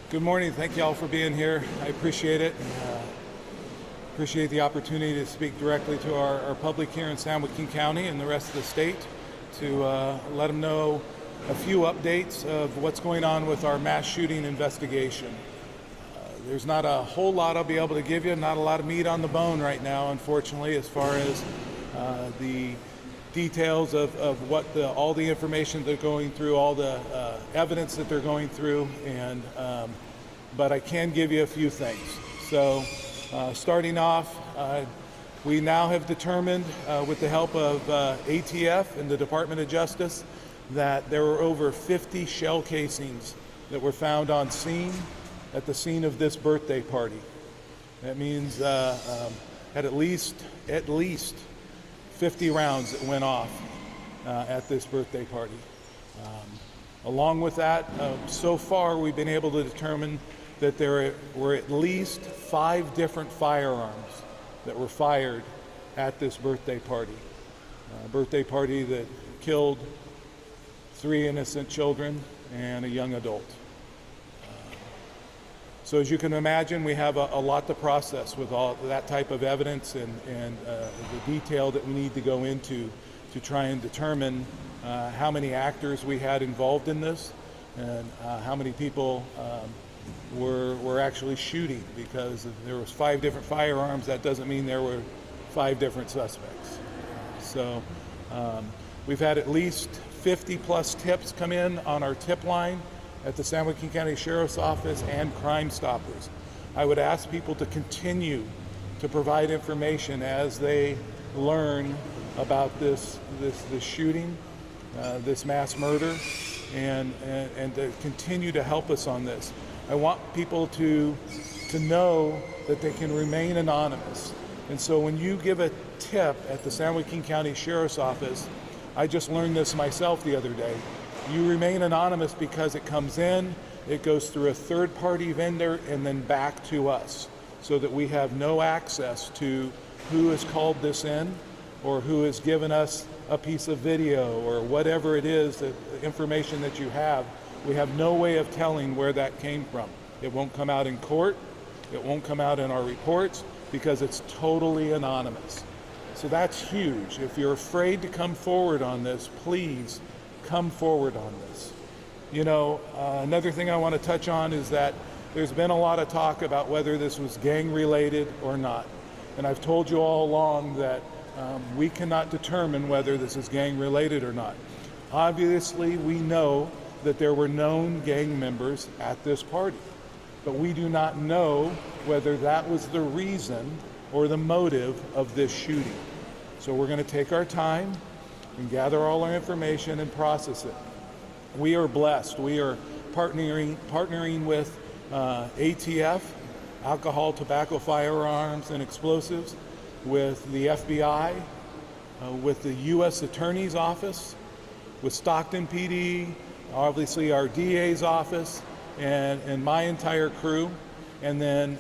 Good morning. Thank you all for being here. I appreciate it. Appreciate the opportunity to speak directly to our public here in San Joaquin County and the rest of the state to let them know a few updates of what's going on with our mass shooting investigation. There's not a whole lot I'll be able to give you, not a lot of meat on the bone right now, unfortunately, as far as the details of what all the information they're going through, all the evidence that they're going through, and but I can give you a few things. So starting off, we now have determined with the help of ATF and the Department of Justice that there were over 50 shell casings that were found on scene at the scene of this birthday party. That means at least 50 rounds that went off at this birthday party. Along with that, so far we've been able to determine that there were at least 5 different firearms that were fired at this birthday party. A birthday party that killed 3 innocent children and a young adult. So as you can imagine, we have a lot to process with all that type of evidence and the detail that we need to go into to try and determine how many actors we had involved in this and how many people were actually shooting, because if there was 5 different firearms, that doesn't mean there were 5 different suspects. So we've had at least 50 plus tips come in on our tip line at the San Joaquin County Sheriff's Office and Crime Stoppers. I would ask people to continue to provide information as they learn about this shooting, this mass murder, and to continue to help us on this. I want people to know that they can remain anonymous. And so when you give a tip at the San Joaquin County Sheriff's Office, I just learned this myself the other day. You remain anonymous because it comes in, it goes through a third-party vendor, and then back to us, so that we have no access to who has called this in or who has given us a piece of video or whatever it is, the information that you have. We have no way of telling where that came from. It won't come out in court, it won't come out in our reports, because it's totally anonymous. So that's huge. If you're afraid to come forward on this, please come forward on this. You know, another thing I want to touch on is that there's been a lot of talk about whether this was gang related or not. And I've told you all along that we cannot determine whether this is gang related or not. Obviously, we know that there were known gang members at this party, but we do not know whether that was the reason or the motive of this shooting. So we're going to take our time and gather all our information and process it. We are blessed. We are partnering with ATF, alcohol, tobacco, firearms, and explosives, with the FBI, with the U.S. Attorney's Office, with Stockton PD, obviously our DA's office, and my entire crew. And then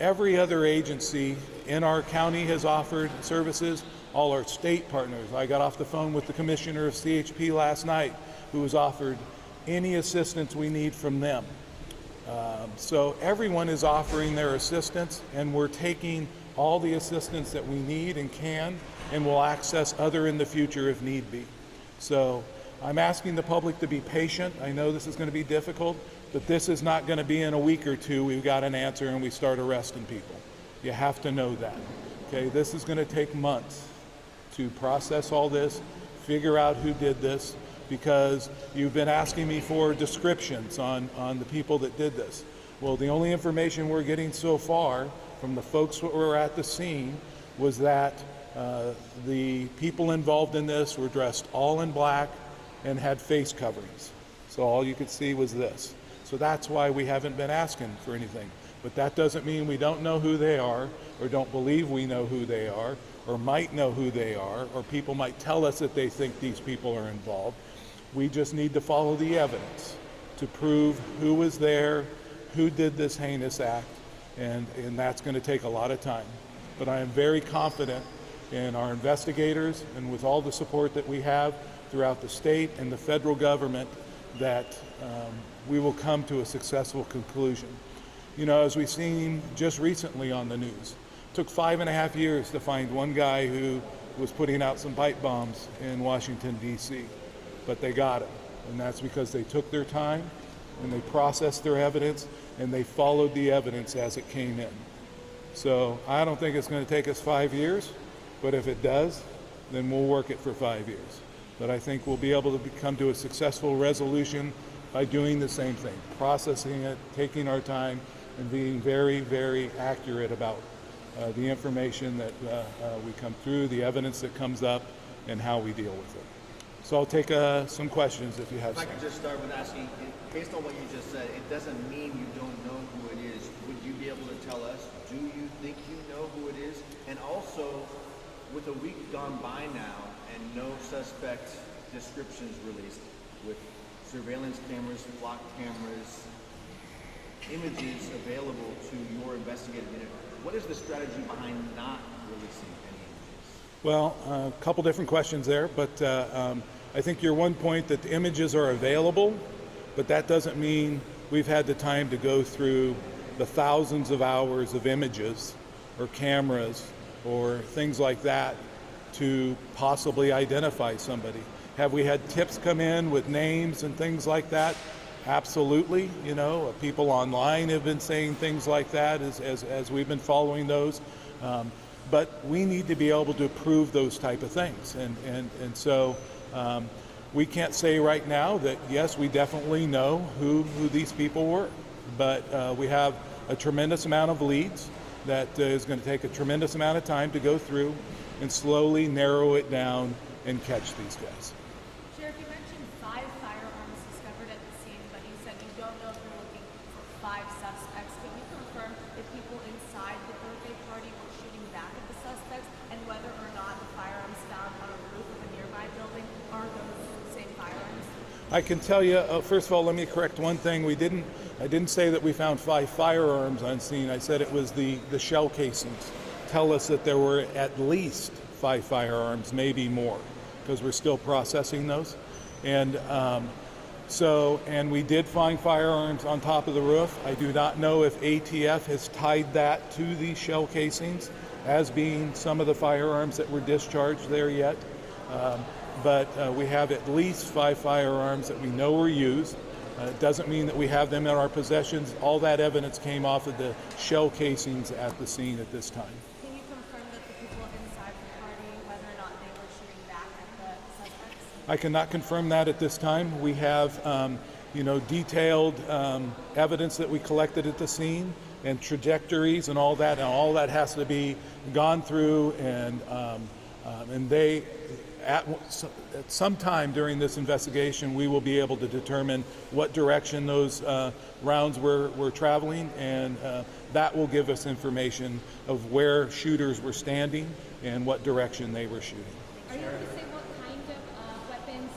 every other agency in our county has offered services. All our state partners. I got off the phone with the commissioner of CHP last night, who has offered any assistance we need from them. So everyone is offering their assistance, and we're taking all the assistance that we need and can, and we'll access other in the future if need be. So I'm asking the public to be patient. I know this is going to be difficult, but this is not going to be in a week or two we've got an answer and we start arresting people. You have to know that. Okay, this is going to take months to process all this, figure out who did this, because you've been asking me for descriptions on the people that did this. Well, the only information we're getting so far from the folks who were at the scene was that the people involved in this were dressed all in black and had face coverings. So all you could see was this. So that's why we haven't been asking for anything. But that doesn't mean we don't know who they are, or don't believe we know who they are, or might know who they are, or people might tell us that they think these people are involved. We just need to follow the evidence to prove who was there, who did this heinous act, and that's going to take a lot of time. But I am very confident in our investigators, and with all the support that we have throughout the state and the federal government, that we will come to a successful conclusion. You know, as we've seen just recently on the news, it took 5.5 years to find one guy who was putting out some pipe bombs in Washington, D.C., but they got him. And that's because they took their time and they processed their evidence and they followed the evidence as it came in. So I don't think it's going to take us 5 years, but if it does, then we'll work it for 5 years. But I think we'll be able to come to a successful resolution by doing the same thing, processing it, taking our time, and being very, very accurate about the information that we come through, the evidence that comes up, and how we deal with it. So I'll take some questions if you have some. If I could just start with asking, based on what you just said, it doesn't mean you don't know who it is. Would you be able to tell us, do you think you know who it is? And also, with a week gone by now and no suspect descriptions released, with surveillance cameras, flock cameras, images available to your investigative unit, what is the strategy behind not releasing any images? Well, a couple different questions there, but I think your one point that the images are available, but that doesn't mean we've had the time to go through the thousands of hours of images or cameras or things like that to possibly identify somebody. Have we had tips come in with names and things like that? Absolutely. You know, people online have been saying things like that as we've been following those. But we need to be able to prove those type of things. And so we can't say right now that, yes, we definitely know who these people were. But we have a tremendous amount of leads that is going to take a tremendous amount of time to go through and slowly narrow it down and catch these guys. Sheriff, you mentioned 5 firearms discovered at the scene, but you said you don't know if you're looking for 5 suspects. Can you confirm if people inside the birthday party were shooting back at the suspects, and whether or not the firearms found on a roof of a nearby building are those same firearms? I can tell you, first of all, let me correct one thing. I didn't say that we found 5 firearms on scene. I said it was the shell casings. Tell us that there were at least 5 firearms, maybe more, because we're still processing those. And and we did find firearms on top of the roof. I do not know if ATF has tied that to these shell casings as being some of the firearms that were discharged there yet. But we have at least 5 firearms that we know were used. It doesn't mean that we have them in our possessions. All that evidence came off of the shell casings at the scene at this time. Can you confirm that the people inside the party, whether or not they were shooting back at the suspects? I cannot confirm that at this time. We have, detailed evidence that we collected at the scene and trajectories and all that has to be gone through and they. At some time during this investigation, we will be able to determine what direction those rounds were traveling, and that will give us information of where shooters were standing and what direction they were shooting. Are you able to say what kind of weapons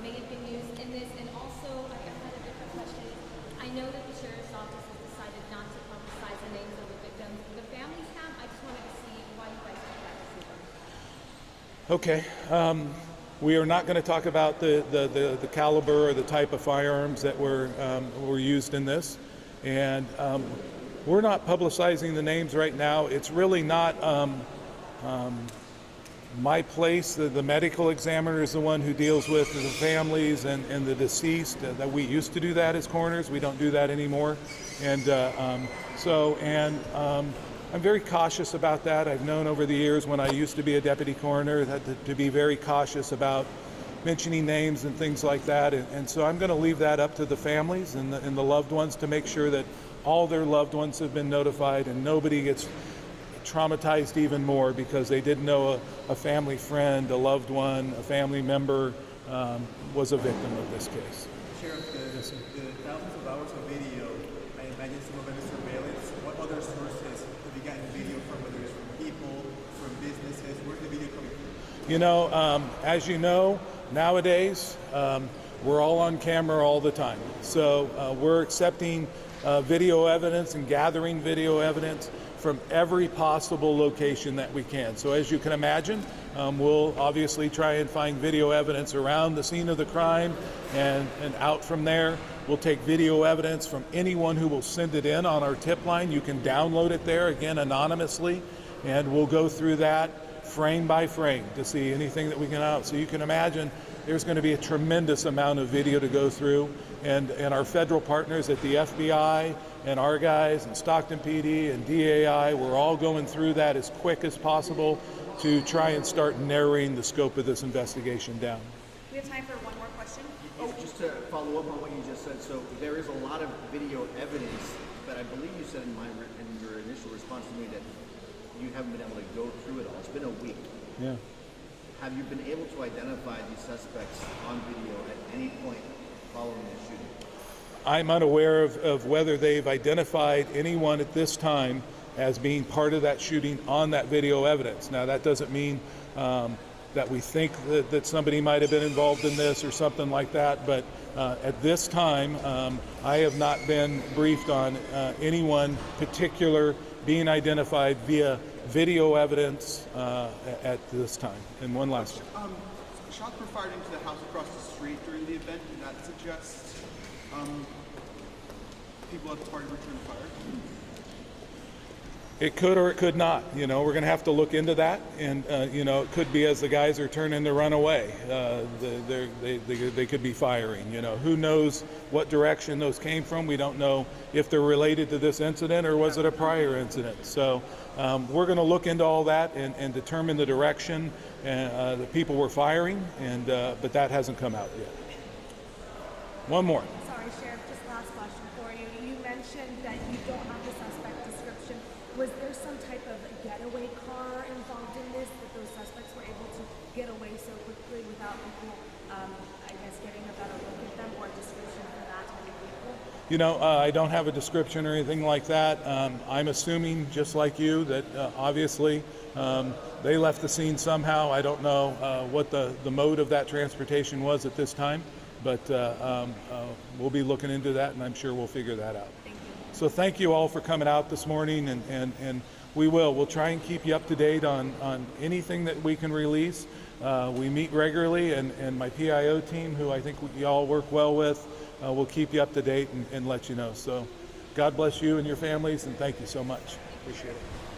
may have been used in this? And also, I had a different question. I know that the Sheriff's Office has decided not to publicize the names of the victims. The families have. I just wanted to see why you guys did that to them. Okay, we are not going to talk about the caliber or the type of firearms that were used in this, and we're not publicizing the names right now. It's really not my place. The medical examiner is the one who deals with the families and the deceased. That we used to do that as coroners. We don't do that anymore, and I'm very cautious about that. I've known over the years when I used to be a deputy coroner that to be very cautious about mentioning names and things like that. And so I'm going to leave that up to the families and the loved ones to make sure that all their loved ones have been notified and nobody gets traumatized even more because they didn't know a family friend, a loved one, a family member was a victim of this case. Sheriff, the thousands of hours of video, I imagine some of it is surveillance. What other sources have you gotten video from, whether it's from people, from businesses? Where's the video coming from? You know, as you know, nowadays, we're all on camera all the time. So we're accepting video evidence and gathering video evidence from every possible location that we can. So as you can imagine, we'll obviously try and find video evidence around the scene of the crime and out from there. We'll take video evidence from anyone who will send it in on our tip line. You can download it there, again, anonymously, and we'll go through that frame by frame to see anything that we can out. So you can imagine there's going to be a tremendous amount of video to go through, and our federal partners at the FBI and our guys and Stockton PD and DAI, we're all going through that as quick as possible to try and start narrowing the scope of this investigation down. We have time for one more question. Just to follow up on what you just said, so there is a lot of video evidence, but I believe you said in your initial response to me that you haven't been able to go through it all. It's been a week. Yeah. Have you been able to identify these suspects on video at any point following the shooting? I'm unaware of whether they've identified anyone at this time as being part of that shooting on that video evidence. Now, that doesn't mean that we think that somebody might have been involved in this or something like that, but at this time, I have not been briefed on anyone particular being identified via video evidence at this time. And one last one. Shots were fired into the house across the street during the event. Did that suggest people at the party returned fire? It could or it could not. You know, we're going to have to look into that, and you know, it could be as the guys are turning to run away. They could be firing. You know, who knows what direction those came from? We don't know if they're related to this incident or was it a prior incident. So we're going to look into all that and determine the direction that people were firing, and but that hasn't come out yet. One more. Sorry, Sheriff, just last question for you. You mentioned that you don't have the suspect description. Was there some type of getaway car involved in this, that those suspects were able to get away so quickly without people, I guess, getting a better look at them, or a description for that type of vehicle? You know, I don't have a description or anything like that. I'm assuming, just like you, that obviously they left the scene somehow. I don't know what the mode of that transportation was at this time, but we'll be looking into that, and I'm sure we'll figure that out. Thank you. So thank you all for coming out this morning, and we'll try and keep you up to date on anything that we can release. We meet regularly, and my PIO team, who I think we all work well with, will keep you up to date and let you know. So God bless you and your families, and thank you so much. Appreciate it.